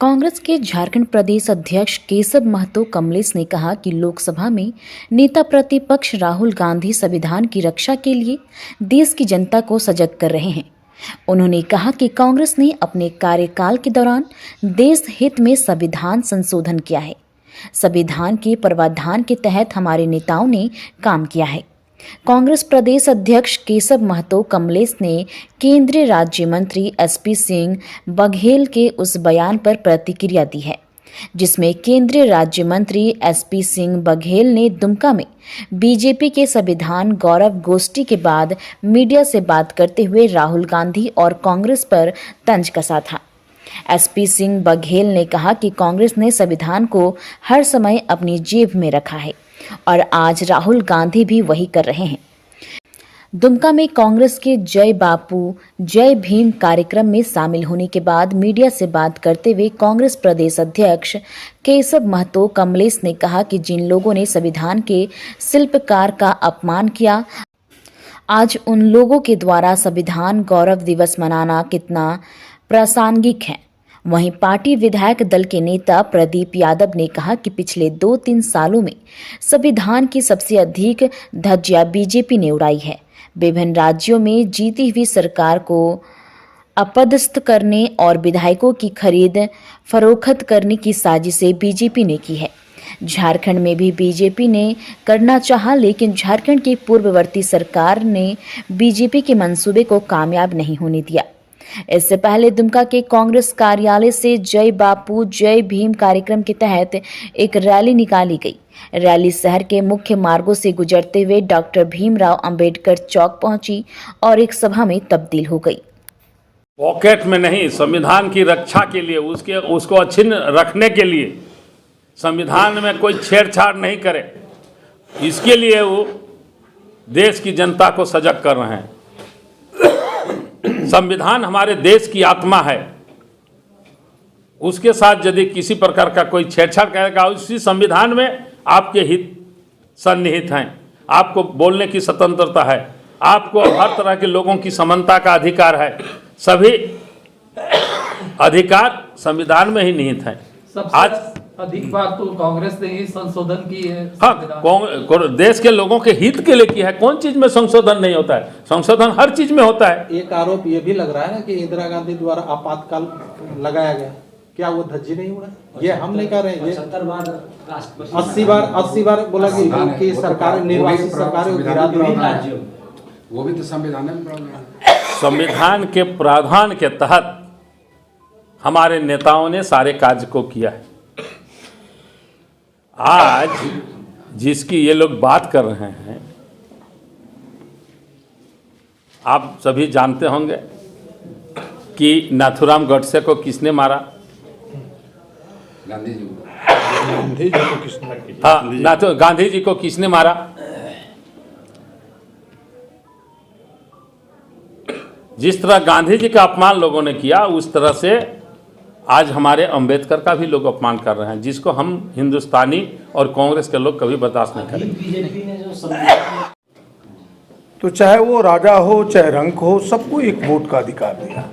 कांग्रेस के झारखंड प्रदेश अध्यक्ष केशव महतो कमलेश ने कहा कि लोकसभा में नेता प्रतिपक्ष राहुल गांधी संविधान की रक्षा के लिए देश की जनता को सजग कर रहे हैं। उन्होंने कहा कि कांग्रेस ने अपने कार्यकाल के दौरान देश हित में संविधान संशोधन किया है। संविधान के प्रावधान के तहत हमारे नेताओं ने काम किया है। कांग्रेस प्रदेश अध्यक्ष केशव महतो कमलेश ने केंद्रीय राज्य मंत्री एसपी सिंह बघेल के उस बयान पर प्रतिक्रिया दी है, जिसमें केंद्रीय राज्य मंत्री एसपी सिंह बघेल ने दुमका में बीजेपी के संविधान गौरव गोष्ठी के बाद मीडिया से बात करते हुए राहुल गांधी और कांग्रेस पर तंज कसा था। एसपी सिंह बघेल ने कहा कि कांग्रेस ने संविधान को हर समय अपनी जेब में रखा है और आज राहुल गांधी भी वही कर रहे हैं। दुमका में कांग्रेस के जय बापू जय भीम कार्यक्रम में शामिल होने के बाद मीडिया से बात करते हुए कांग्रेस प्रदेश अध्यक्ष केशव महतो कमलेश ने कहा कि जिन लोगों ने संविधान के शिल्पकार का अपमान किया, आज उन लोगों के द्वारा संविधान गौरव दिवस मनाना कितना प्रासंगिक है। वहीं पार्टी विधायक दल के नेता प्रदीप यादव ने कहा कि पिछले 2-3 सालों में संविधान की सबसे अधिक धज्जियां बीजेपी ने उड़ाई है। विभिन्न राज्यों में जीती हुई सरकार को अपदस्थ करने और विधायकों की खरीद फरोख्त करने की साजिशें बीजेपी ने की है। झारखंड में भी बीजेपी ने करना चाहा, लेकिन झारखंड की पूर्ववर्ती सरकार ने बीजेपी के मंसूबे को कामयाब नहीं होने दिया। इससे पहले दुमका के कांग्रेस कार्यालय से जय बापू जय भीम कार्यक्रम के तहत एक रैली निकाली गई। रैली शहर के मुख्य मार्गों से गुजरते हुए डॉक्टर भीमराव अंबेडकर चौक पहुंची और एक सभा में तब्दील हो गई। पॉकेट में नहीं, संविधान की रक्षा के लिए, उसको अक्षुण्ण रखने के लिए, संविधान में कोई छेड़छाड़ नहीं करे, इसके लिए वो देश की जनता को सजग कर रहे हैं। संविधान हमारे देश की आत्मा है, उसके साथ यदि किसी प्रकार का कोई छेड़छाड़ करेगा, उसी संविधान में आपके हित सन्निहित हैं। आपको बोलने की स्वतंत्रता है, आपको हर तरह के लोगों की समानता का अधिकार है। सभी अधिकार संविधान में ही निहित हैं। आज अधिक बार तो कांग्रेस ने ही संशोधन की है। हाँ, देश के लोगों के हित के लिए किया है। कौन चीज में संशोधन नहीं होता है? संशोधन हर चीज में होता है। एक आरोप ये भी लग रहा है ना कि इंदिरा गांधी द्वारा आपातकाल लगाया गया, क्या वो धज्जी नहीं उड़ा? ये हम नहीं कर रहे हैं। 80 बार बोला कि सरकार निर्वाचित सरकार गिरा दी, वो भी तो संविधान में संविधान के प्रावधान के तहत हमारे नेताओं ने सारे कार्य को किया है। आज जिसकी ये लोग बात कर रहे हैं, आप सभी जानते होंगे कि नाथुराम गोडसे को किसने मारा? गांधी जी को किसने? हाँ, गांधी जी को किसने मारा? जिस तरह गांधी जी का अपमान लोगों ने किया, उस तरह से आज हमारे अंबेडकर का भी लोग अपमान कर रहे हैं, जिसको हम हिंदुस्तानी और कांग्रेस के लोग कभी बर्दाश्त नहीं करेंगे। तो चाहे वो राजा हो चाहे रंक हो, सबको एक वोट का अधिकार दिया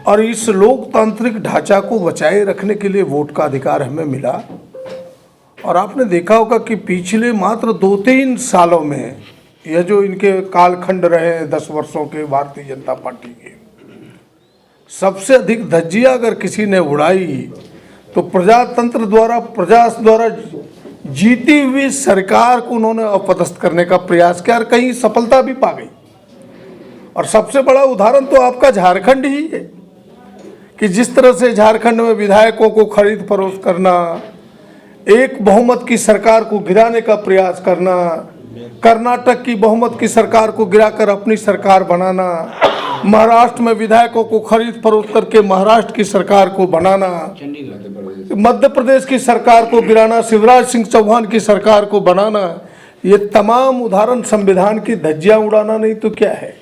और इस लोकतांत्रिक ढांचा को बचाए रखने के लिए वोट का अधिकार हमें मिला। और आपने देखा होगा कि पिछले मात्र 2-3 सालों में यह जो इनके कालखंड रहे 10 वर्षों के भारतीय जनता पार्टी के, सबसे अधिक धज्जियां अगर किसी ने उड़ाई तो प्रजातंत्र द्वारा जीती हुई सरकार को उन्होंने अपदस्थ करने का प्रयास किया और कहीं सफलता भी पा गई। और सबसे बड़ा उदाहरण तो आपका झारखंड ही है कि जिस तरह से झारखंड में विधायकों को खरीद फरोख्त करना, एक बहुमत की सरकार को गिराने का प्रयास करना, कर्नाटक की बहुमत की सरकार को गिराकर अपनी सरकार बनाना, महाराष्ट्र में विधायकों को खरीद फरोख्त करके महाराष्ट्र की सरकार को बनाना, मध्य प्रदेश की सरकार को गिराना, शिवराज सिंह चौहान की सरकार को बनाना, ये तमाम उदाहरण संविधान की धज्जियां उड़ाना नहीं तो क्या है।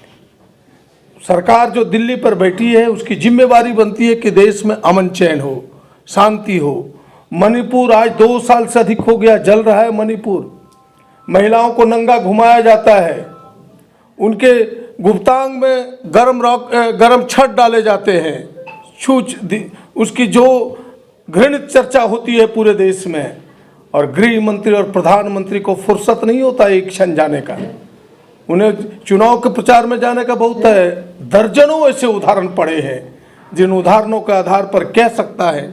सरकार जो दिल्ली पर बैठी है, उसकी जिम्मेवारी बनती है कि देश में अमन चैन हो, शांति हो। मणिपुर आज 2 साल से अधिक हो गया जल रहा है। मणिपुर महिलाओं को नंगा घुमाया जाता है, उनके गुप्तांग में गरम छत डाले जाते हैं, उसकी जो घृणित चर्चा होती है पूरे देश में, और गृह मंत्री और प्रधानमंत्री को फुर्सत नहीं होता एक क्षण जाने का। उन्हें चुनाव के प्रचार में जाने का बहुत है। दर्जनों ऐसे उदाहरण पड़े हैं जिन उदाहरणों के आधार पर कह सकता है